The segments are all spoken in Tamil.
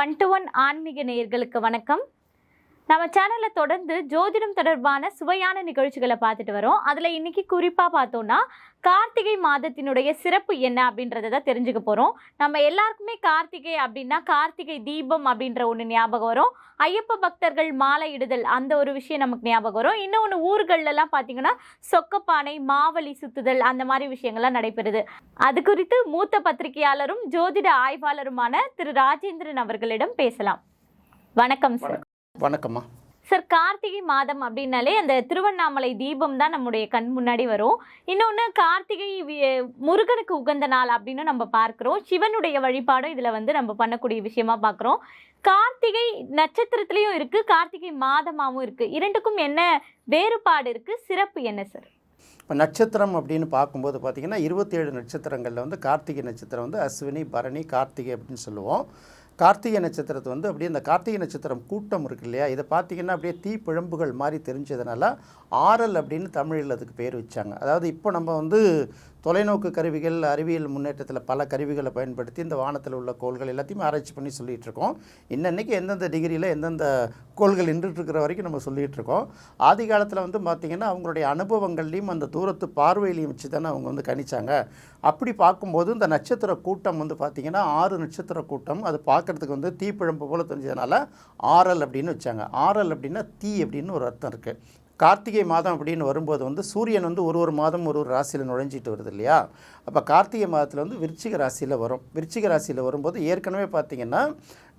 ஒன் டு ஒன் ஆன்மீக நேயர்களுக்கு வணக்கம். நம்ம சேனலில் தொடர்ந்து ஜோதிடம் தொடர்பான சுவையான நிகழ்ச்சிகளை பார்த்துட்டு வரோம். அதில் இன்னைக்கு குறிப்பாக பார்த்தோன்னா கார்த்திகை மாதத்தினுடைய சிறப்பு என்ன அப்படின்றத தான் தெரிஞ்சுக்க போகிறோம். நம்ம எல்லாருக்குமே கார்த்திகை அப்படின்னா கார்த்திகை தீபம் அப்படின்ற ஒன்று ஞாபகம் வரும். ஐயப்ப பக்தர்கள் மாலை இடுதல் அந்த ஒரு விஷயம் நமக்கு ஞாபகம் வரும். இன்னொன்று ஊர்களெல்லாம் பார்த்தீங்கன்னா சொக்கப்பானை, மாவலி சுத்துதல் அந்த மாதிரி விஷயங்கள்லாம் நடைபெறுது. அது குறித்து மூத்த பத்திரிகையாளரும் ஜோதிட ஆய்வாளருமான திரு ராஜேந்திரன் அவர்களிடம் பேசலாம். வணக்கம் சார். வணக்கம்மா. சார், கார்த்திகை மாதம் அப்படின்னாலே அந்த திருவண்ணாமலை தீபம் தான் நம்முடைய கண் முன்னாடி வரும். இன்னொன்று கார்த்திகை முருகனுக்கு உகந்த நாள் அப்படின்னு நம்ம பார்க்குறோம். சிவனுடைய வழிபாடும் இதில் நம்ம பண்ணக்கூடிய விஷயமா பார்க்குறோம். கார்த்திகை நட்சத்திரத்துலேயும் இருக்குது, கார்த்திகை மாதமாகவும் இருக்குது. இரண்டுக்கும் என்ன வேறுபாடு இருக்குது, சிறப்பு என்ன சார்? இப்போ நட்சத்திரம் அப்படின்னு பார்க்கும்போது பார்த்திங்கன்னா 27 நட்சத்திரங்களில் கார்த்திகை நட்சத்திரம் அஸ்வினி, பரணி, கார்த்திகை அப்படின்னு சொல்லுவோம். கார்த்திகை நட்சத்திரத்தை அப்படியே இந்த கார்த்திகை நட்சத்திரம் கூட்டம் இருக்கு இல்லையா, இதை பார்த்திங்கன்னா அப்படியே தீப்பிழம்புகள் மாதிரி தெரிஞ்சதுனால ஆரல் அப்படின்னு தமிழில் அதுக்கு பேர் வச்சாங்க. அதாவது இப்போ நம்ம தொலைநோக்கு கருவிகள், அறிவியல் முன்னேற்றத்தில் பல கருவிகளை பயன்படுத்தி இந்த வானத்தில் உள்ள கோள்கள் எல்லாத்தையுமே ஆராய்ச்சி பண்ணி சொல்லிகிட்டு இருக்கோம். இன்னைக்கு எந்தெந்த டிகிரியில் எந்தெந்த கோள்கள் நின்றுட்டுருக்கிற வரைக்கும் நம்ம சொல்லிகிட்டு இருக்கோம். ஆதி காலத்தில் பார்த்திங்கன்னா அவங்களுடைய அனுபவங்கள்லையும் அந்த தூரத்து பார்வையிலையும் வச்சு தானே அவங்க கணிச்சாங்க. அப்படி பார்க்கும்போது இந்த நட்சத்திர கூட்டம் பார்த்திங்கன்னா 6 நட்சத்திர கூட்டம். அது பார்க்குறதுக்கு தீப்பிழம்பு போல் தெரிஞ்சதுனால ஆரல் அப்படின்னு வச்சாங்க. ஆரல் அப்படின்னா தீ அப்படின்னு ஒரு அர்த்தம் இருக்குது. கார்த்திகை மாதம் அப்படின்னு வரும்போது சூரியன் ஒரு மாதம் ஒரு ராசியில் நுழைஞ்சிட்டு வருது இல்லையா. அப்போ கார்த்திகை மாதத்தில் விருச்சிக ராசியில் வரும். விருச்சிக ராசியில் வரும்போது ஏற்கனவே பார்த்திங்கன்னா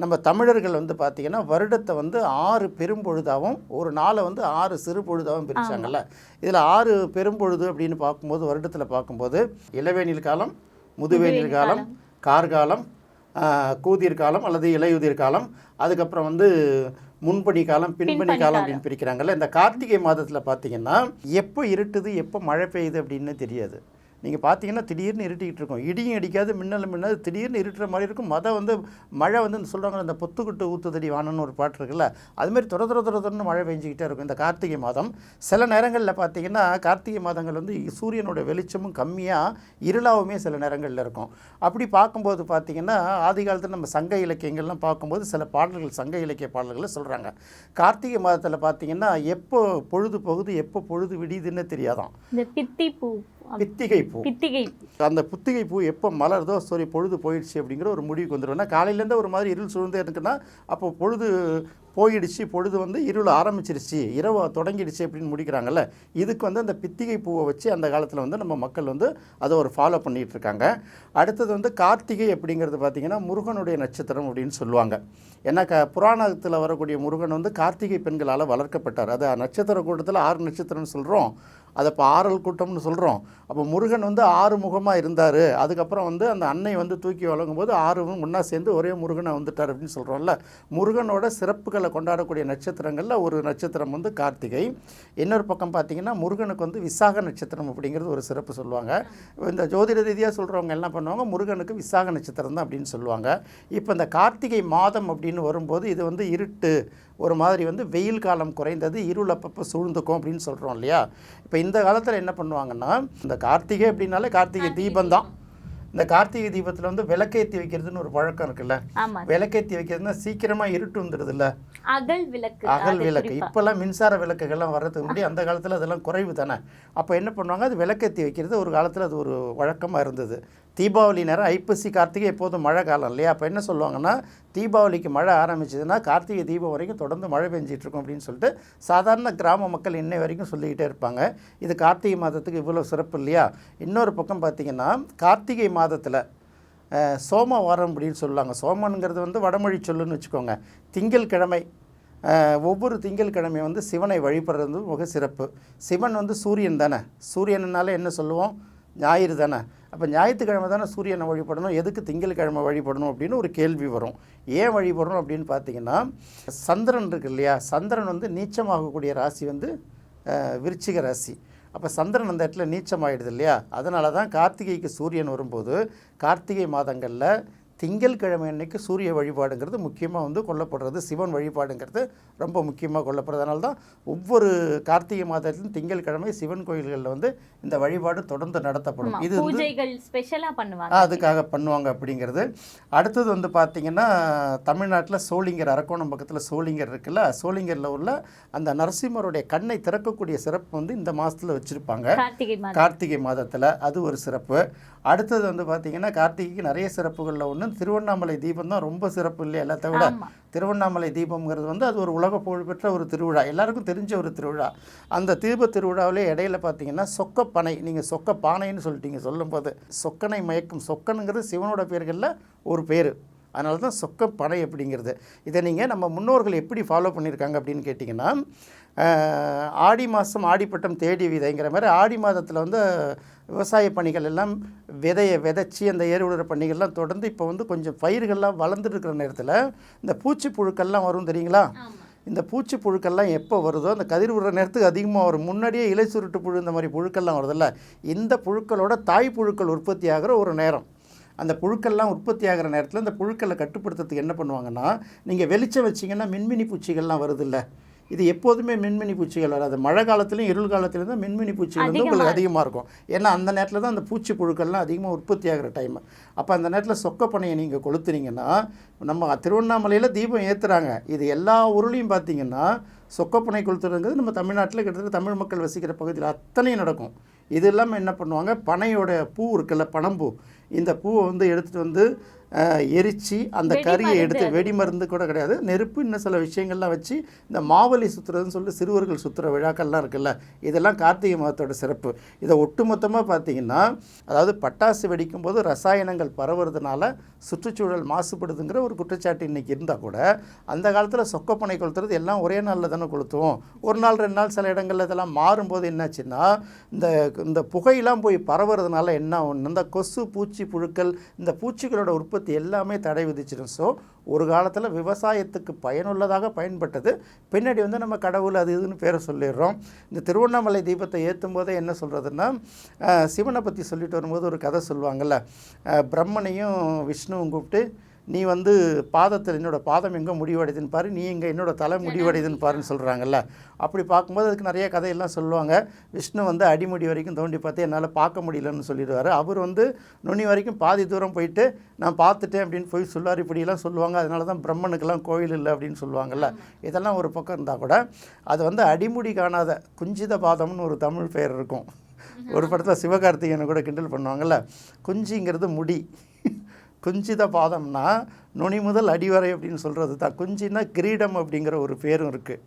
நம்ம தமிழர்கள் பார்த்திங்கன்னா வருடத்தை 6 பெரும்பொழுதாகவும் ஒரு நாளை 6 சிறு பொழுதாகவும் பிரித்தாங்கல்ல. இதில் 6 பெரும்பொழுது அப்படின்னு பார்க்கும்போது வருடத்தில் பார்க்கும்போது இளவேனில் காலம், முதுவேனில் காலம், கார்காலம், கூதிர் காலம் அல்லது இலையுதிர் காலம், அதுக்கப்புறம் முன்பனி காலம், பின்பனி காலம் அப்படின்னு பிரிக்கிறாங்கல்ல. இந்த கார்த்திகை மாதத்தில் பார்த்தீங்கன்னா எப்போ இருட்டுது எப்போ மழை பெய்யுது அப்படின்னு தெரியாது. நீங்கள் பார்த்தீங்கன்னா திடீர்னு இருட்டிக்கிட்டு இருக்கும், இடியும் அடிக்காது, மின்னல் திடீர்னு இருட்டுற மாதிரி இருக்கும். மழை சொல்கிறாங்க, இந்த பொத்துக்கிட்டு ஊத்துதடி வானன்னு ஒரு பாட்டு இருக்குல்ல, அதுமாதிரி துரன்னு மழை பெஞ்சிக்கிட்டே இருக்கும் இந்த கார்த்திகை மாதம். சில நேரங்களில் பார்த்தீங்கன்னா கார்த்திகை மாதங்கள் சூரியனோட வெளிச்சமும் கம்மியாக இருளாவுமே சில நேரங்களில் இருக்கும். அப்படி பார்க்கும்போது பார்த்திங்கன்னா ஆதி காலத்தில் நம்ம சங்க இலக்கியங்கள்லாம் பார்க்கும்போது சில பாடல்கள், சங்க இலக்கிய பாடல்களை சொல்கிறாங்க. கார்த்திகை மாதத்தில் பார்த்திங்கன்னா எப்போ பொழுது போகுது எப்போ பொழுது விடியுதுன்னு தெரியாதான். பித்திகை பூ, அந்த புத்திகை பூ எப்போ மலர்தோ சரி பொழுது போயிடுச்சு அப்படிங்கிற ஒரு முடிவுக்கு வந்துடும். காலையிலேருந்து ஒரு மாதிரி இருள் சூழ்ந்தே இருக்குன்னா அப்போ பொழுது போயிடுச்சு, பொழுது இருள் ஆரம்பிச்சிருச்சு, இரவு தொடங்கிடுச்சு அப்படின்னு முடிக்கிறாங்கல்ல. இதுக்கு அந்த பித்திகை பூவை வச்சு அந்த காலத்தில் நம்ம மக்கள் அதை ஒரு ஃபாலோ பண்ணிகிட்டு இருக்காங்க. அடுத்தது கார்த்திகை அப்படிங்கிறது பார்த்திங்கன்னா முருகனுடைய நட்சத்திரம் அப்படின்னு சொல்லுவாங்க. ஏன்னா புராணத்தில் வரக்கூடிய முருகன் கார்த்திகை பெண்களால் வளர்க்கப்பட்டார். அது நட்சத்திர கூட்டத்தில் 6 நட்சத்திரம்னு சொல்கிறோம், அதை இப்போ ஆறல் கூட்டம்னு சொல்கிறோம். அப்போ முருகன் 6 முகமாக இருந்தார். அதுக்கப்புறம் அந்த அன்னை தூக்கி வழங்கும் போது 6 ஒன்றா சேர்ந்து ஒரே முருகனை வந்துட்டார் அப்படின்னு சொல்கிறோம்ல. முருகனோட சிறப்புகளை கொண்டாடக்கூடிய நட்சத்திரங்களில் ஒரு நட்சத்திரம் கார்த்திகை. இன்னொரு பக்கம் பார்த்திங்கன்னா முருகனுக்கு விசாக நட்சத்திரம் அப்படிங்கிறது ஒரு சிறப்பு சொல்லுவாங்க. இந்த ஜோதிட ரீதியாக சொல்கிறவங்க என்ன பண்ணுவாங்க, முருகனுக்கு விசாக நட்சத்திரம் தான் அப்படின்னு சொல்லுவாங்க. இப்போ இந்த கார்த்திகை மாதம் அப்படின்னு வரும்போது இது இருட்டு ஒரு மாதிரி வெயில் காலம் குறைந்தது, இருள் அப்பப்போ சூழ்ந்துக்கும் அப்படின்னு சொல்கிறோம் இல்லையா. இப்போ இந்த காலத்தில் என்ன பண்ணுவாங்கன்னா, இந்த கார்த்திகை அப்படின்னாலே கார்த்திகை தீபம் தான். இந்த கார்த்திகை தீபத்தில் விளக்கேற்றி வைக்கிறதுன்னு ஒரு பழக்கம் இருக்குல்ல. விளக்கேற்றி வைக்கிறதுனா சீக்கிரமாக இருட்டு வந்துடுது இல்லை, அகல் விளக்கு. இப்போல்லாம் மின்சார விளக்குகள்லாம் வர்றதுக்கு முன்னாடி அந்த காலத்தில் அதெல்லாம் குறைவு தானே. அப்போ என்ன பண்ணுவாங்க, அது விளக்கேற்றி வைக்கிறது ஒரு காலத்தில் அது ஒரு வழக்கமாக இருந்தது. தீபாவளி நேரம், ஐப்பசி கார்த்திகை எப்போதும் மழை காலம் இல்லையா. அப்போ என்ன சொல்லுவாங்கன்னா, தீபாவளிக்கு மழை ஆரம்பிச்சதுன்னா கார்த்திகை தீபம் வரைக்கும் தொடர்ந்து மழை பெஞ்சிட்ருக்கும் அப்படின்னு சொல்லிட்டு சாதாரண கிராம மக்கள் இன்னை வரைக்கும் சொல்லிக்கிட்டே இருப்பாங்க. இது கார்த்திகை மாதத்துக்கு இவ்வளோ சிறப்பு இல்லையா. இன்னொரு பக்கம் பார்த்திங்கன்னா கார்த்திகை மாதத்தில் சோமவாரம் அப்படின்னு சொல்லுவாங்க. சோமனுங்கிறது வடமொழி சொல்லுன்னு வச்சுக்கோங்க. திங்கள்கிழமை, ஒவ்வொரு திங்கள்கிழமை சிவனை வழிபடுறது மிக சிறப்பு. சிவன் சூரியன் தானே, சூரியனால என்ன சொல்லுவோம், ஞாயிறு தானே. அப்போ ஞாயிற்றுக்கிழமை தானே சூரியனை வழிபடணும், எதுக்கு திங்கள்கிழமை வழிபடணும் அப்படின்னு ஒரு கேள்வி வரும். ஏன் வழிபடணும் அப்படின்னு பார்த்தீங்கன்னா, சந்திரன் இருக்கு இல்லையா, சந்திரன் நீச்சமாகக்கூடிய ராசி விருச்சிக ராசி. அப்போ சந்திரன் அந்த இடத்துல நீச்சமாகிடுது இல்லையா. அதனால தான் கார்த்திகைக்கு சூரியன் வரும்போது கார்த்திகை மாதங்களில் திங்கட்கிழமை அன்னைக்கு சூரிய வழிபாடுங்கிறது முக்கியமாக வந்து கொல்லப்படுறது, சிவன் வழிபாடுங்கிறது ரொம்ப முக்கியமாக கொல்லப்படுறது. அதனால தான் ஒவ்வொரு கார்த்திகை மாதத்திலும் திங்கட்கிழமை சிவன் கோயில்களில் வந்து இந்த வழிபாடு தொடர்ந்து நடத்தப்படும். இது வந்து பூஜைகள் ஸ்பெஷலாக பண்ணுவாங்க, அதுக்காக பண்ணுவாங்க அப்படிங்கிறது. அடுத்தது வந்து பார்த்திங்கன்னா தமிழ்நாட்டில் சோளிங்கர், அரக்கோணம் பக்கத்தில் சோளிங்கர் இருக்குல்ல, சோளிங்கரில் உள்ள அந்த நரசிம்மருடைய கண்ணை திறக்கக்கூடிய சிறப்பு வந்து இந்த மாதத்தில் வச்சுருப்பாங்க, கார்த்திகை மாதத்தில். அது ஒரு சிறப்பு. அடுத்தது வந்து பார்த்திங்கன்னா கார்த்திகைக்கு நிறைய சிறப்புகளில் ஒன்று திருவண்ணாமலை தீபம் தான் ரொம்ப சிறப்பு இல்லையா? எல்லாத்த விட திருவண்ணாமலை தீபம்ங்கிறது வந்து அது ஒரு உலக புகழ்பெற்ற ஒரு திருவிழா, எல்லாருக்கும் தெரிஞ்ச ஒரு திருவிழா. அந்த தீப திருவிழாவிலே இடையில பார்த்திங்கன்னா சொக்கப்பனை, நீங்கள் சொக்க பானைன்னு சொல்லிட்டீங்க சொல்லும்போது, சொக்கனை மயக்கும், சொக்கனுங்கிறது சிவனோட பேர்களில் ஒரு பேர், அதனால தான் சொக்கப்பனை அப்படிங்கிறது. இதை நீங்கள் நம்ம முன்னோர்கள் எப்படி ஃபாலோ பண்ணியிருக்காங்க அப்படின்னு கேட்டிங்கன்னா, ஆடி மாதம் ஆடிப்பட்டம் தேடி விதைங்கிற மாதிரி ஆடி மாதத்தில் வந்து விவசாய பணிகள் எல்லாம் விதையை விதைச்சி அந்த ஏறு விடுற பணிகள்லாம் தொடர்ந்து இப்போ வந்து கொஞ்சம் பயிர்கள்லாம் வளர்ந்துட்டு இருக்கிற நேரத்தில் இந்த பூச்சி புழுக்கள்லாம் வரும் தெரியுங்களா? இந்த பூச்சி புழுக்கள்லாம் எப்போ வருதோ அந்த கதிர் விடுற நேரத்துக்கு அதிகமாக வரும். முன்னாடியே இலை சுருட்டு புழு இந்த மாதிரி புழுக்கள்லாம் வருதில்ல, இந்த புழுக்களோட தாய் புழுக்கள் உற்பத்தி ஆகிற ஒரு நேரம். அந்த புழுக்கள்லாம் உற்பத்தி ஆகிற நேரத்தில் இந்த புழுக்களை கட்டுப்படுத்துறதுக்கு என்ன பண்ணுவாங்கன்னா, நீங்கள் வெளிச்சம் வச்சிங்கன்னா மின்மினி பூச்சிகள்லாம் வருதில்ல, இது எப்போதுமே மின்மினி பூச்சிகள் வராது, மழை காலத்துலையும் இருள் காலத்துலையும் தான் மின்மினி பூச்சிகள் வந்து உங்களுக்கு அதிகமாக இருக்கும். ஏன்னா அந்த நேரத்தில் தான் அந்த பூச்சி புழுக்கள்லாம் அதிகமாக உற்பத்தி ஆகிற டைம். அப்போ அந்த நேரத்தில் சொக்கப்பனையை நீங்கள் கொளுத்துனீங்கன்னா, நம்ம திருவண்ணாமலையில் தீபம் ஏற்றுறாங்க, இது எல்லா ஊர்லேயும் பார்த்தீங்கன்னா சொக்கப்பனை கொளுத்துறதுங்கிறது நம்ம தமிழ்நாட்டில் கிட்டத்தட்ட தமிழ் மக்கள் வசிக்கிற பகுதியில் அத்தனையும் நடக்கும். இது இல்லாமல் என்ன பண்ணுவாங்க, பனையோட பூ இருக்குல்ல, பனம்பூ, இந்த பூவை வந்து எடுத்துகிட்டு வந்து எரித்து அந்த கறியை எடுத்து, வெடி மருந்து கூட கிடையாது, நெருப்பு இன்னும் சில விஷயங்கள்லாம் வச்சு இந்த மாவலி சுற்றுறதுன்னு சொல்லிட்டு சிறுவர்கள் சுற்றுற விழாக்கள்லாம் இருக்குல்ல, இதெல்லாம் கார்த்திகை மாதத்தோட சிறப்பு. இதை ஒட்டுமொத்தமாக பார்த்திங்கன்னா, அதாவது பட்டாசு வெடிக்கும் போது ரசாயனங்கள் பரவுறதுனால சுற்றுச்சூழல் மாசுபடுதுங்கிற ஒரு குற்றச்சாட்டு இன்றைக்கி இருந்தால் கூட, அந்த காலத்தில் சொக்கப்பனை கொளுத்துறது எல்லாம் ஒரே நாளில் தானே கொளுத்துவோம். ஒரு நாள் 2 நாள் சில இடங்களில் இதெல்லாம் மாறும்போது என்னாச்சுன்னா, இந்த புகையெல்லாம் போய் பரவுறதுனால என்ன ஒன்று, இந்த கொசு பூச்சி புழுக்கள் இந்த பூச்சிகளோட உற்பத்தி எல்லாமே தடை விதிச்சிடும். ஸோ ஒரு காலத்தில் விவசாயத்துக்கு பயனுள்ளதாக பயன்பட்டது, பின்னாடி வந்து நம்ம கடவுள் அது இதுன்னு பேரை சொல்லிடுறோம். இந்த திருவண்ணாமலை தீபத்தை ஏற்றும் போதே என்ன சொல்கிறதுன்னா, சிவனை பற்றி சொல்லிட்டு வரும்போது ஒரு கதை சொல்லுவாங்கள்ல, பிரம்மனையும் விஷ்ணுவும் கூப்பிட்டு, நீ வந்து பாதத்தில் என்னோடய பாதம் எங்கே முடிவடைதுன்னு பாரு, நீ எங்கே என்னோடய தலை முடிவடைதுன்னு பாருன்னு சொல்கிறாங்கல்ல. அப்படி பார்க்கும்போது அதுக்கு நிறைய கதையெல்லாம் சொல்லுவாங்க. விஷ்ணு வந்து அடிமுடி வரைக்கும் தோண்டி பார்த்து என்னால் பார்க்க முடியலன்னு சொல்லிடுவார். அவர் வந்து நுனி வரைக்கும் பாதி தூரம் போயிட்டு நான் பார்த்துட்டேன் அப்படின்னு போய் சொல்லுவார். இப்படிலாம் சொல்லுவாங்க. அதனால தான் பிரம்மனுக்கெல்லாம் கோயில் இல்லை அப்படின்னு சொல்லுவாங்கள்ல. இதெல்லாம் ஒரு பக்கம் இருந்தால் கூட அது வந்து அடிமுடி காணாத குஞ்சித பாதம்னு ஒரு தமிழ் பெயர் இருக்கும். ஒரு படத்தில் சிவகார்த்திகேயனை கூட கிண்டல் பண்ணுவாங்கள்ல, குஞ்சிங்கிறது முடி, குஞ்சித பாதம்னா நுனி முதல் அடிவரை அப்படின்னு சொல்கிறது தான். குஞ்சின்னா கிரீடம் அப்படிங்கிற ஒரு பேரும் இருக்குது.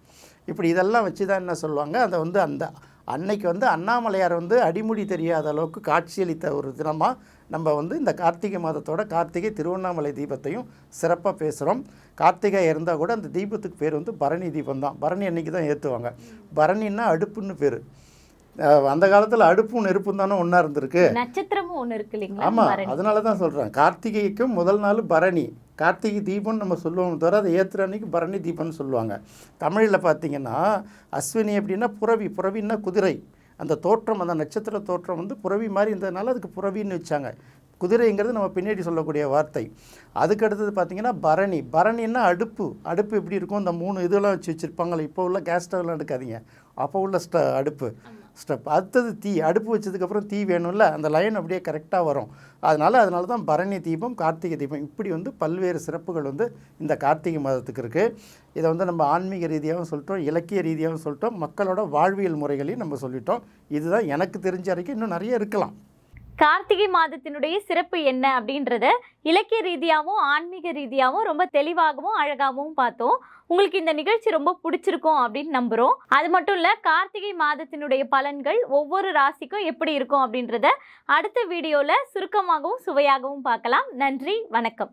இப்படி இதெல்லாம் வச்சு தான் என்ன சொல்லுவாங்க, அதை வந்து அந்த அன்னைக்கு வந்து அண்ணாமலையார் வந்து அடிமுடி தெரியாத அளவுக்கு காட்சியளித்த ஒரு தினமாக நம்ம வந்து இந்த கார்த்திகை மாதத்தோட கார்த்திகை திருவண்ணாமலை தீபத்தையும் சிறப்பாக பேசுகிறோம். கார்த்திகை இருந்தால் கூட அந்த தீபத்துக்கு பேர் வந்து பரணி தீபம் தான். பரணி அன்னைக்கு தான் ஏற்றுவாங்க. பரணின்னா அடுப்புன்னு பேர். அந்த காலத்தில் அடுப்பும் நெருப்பும் தானே ஒன்றா இருந்திருக்கு, நட்சத்திரமும் ஒன்று இருக்கு இல்லைங்களா? ஆமாம், அதனால தான் சொல்கிறேன். கார்த்திகைக்கும் முதல் நாள் பரணி, கார்த்திகை தீபம்னு நம்ம சொல்லுவோம் தவிர அதை ஏற்றுற அன்னைக்கு பரணி தீபம்னு சொல்லுவாங்க. தமிழில் பார்த்திங்கன்னா அஸ்வினி அப்படின்னா புறவி, புறவின்னா குதிரை. அந்த தோற்றம், அந்த நட்சத்திர தோற்றம் வந்து புறவி மாதிரி இருந்ததுனால அதுக்கு புறவின்னு வச்சாங்க. குதிரைங்கிறது நம்ம பின்னாடி சொல்லக்கூடிய வார்த்தை. அதுக்கு அடுத்தது பார்த்திங்கன்னா பரணி, பரணின்னா அடுப்பு. அடுப்பு எப்படி இருக்கும், இந்த 3 இதெல்லாம் வச்சு வச்சுருப்பாங்களே, இப்போ உள்ள கேஸ் ஸ்டவ்லாம் எடுக்காதீங்க, அப்போ உள்ள அடுப்பு ஸ்டெப். அடுத்தது தீ, அடுப்பு வச்சதுக்கப்புறம் தீ வேணும்ல, அந்த லைன் அப்படியே கரெக்டாக வரும். அதனால தான் பரணி தீபம், கார்த்திகை தீபம், இப்படி வந்து பல்வேறு சிறப்புகள் வந்து இந்த கார்த்திகை மாதத்துக்கு இருக்குது. இதை வந்து நம்ம ஆன்மீக ரீதியாகவும் சொல்லிட்டோம், இலக்கிய ரீதியாகவும் சொல்லிட்டோம், மக்களோட வாழ்வியல் முறைகளையும் நம்ம சொல்லிட்டோம். இதுதான் எனக்கு தெரிஞ்ச வரைக்கும், இன்னும் நிறைய இருக்கலாம். கார்த்திகை மாதத்தினுடைய சிறப்பு என்ன அப்படின்றத இலக்கிய ரீதியாகவும் ஆன்மீக ரீதியாகவும் ரொம்ப தெளிவாகவும் அழகாகவும் பார்த்தோம். உங்களுக்கு இந்த நிகழ்ச்சி ரொம்ப பிடிச்சிருக்கும் அப்படின்னு நம்புகிறோம். அது மட்டும் இல்லை, கார்த்திகை மாதத்தினுடைய பலன்கள் ஒவ்வொரு ராசிக்கும் எப்படி இருக்கும் அப்படின்றத அடுத்த வீடியோவில் சுருக்கமாகவும் சுவையாகவும் பார்க்கலாம். நன்றி, வணக்கம்.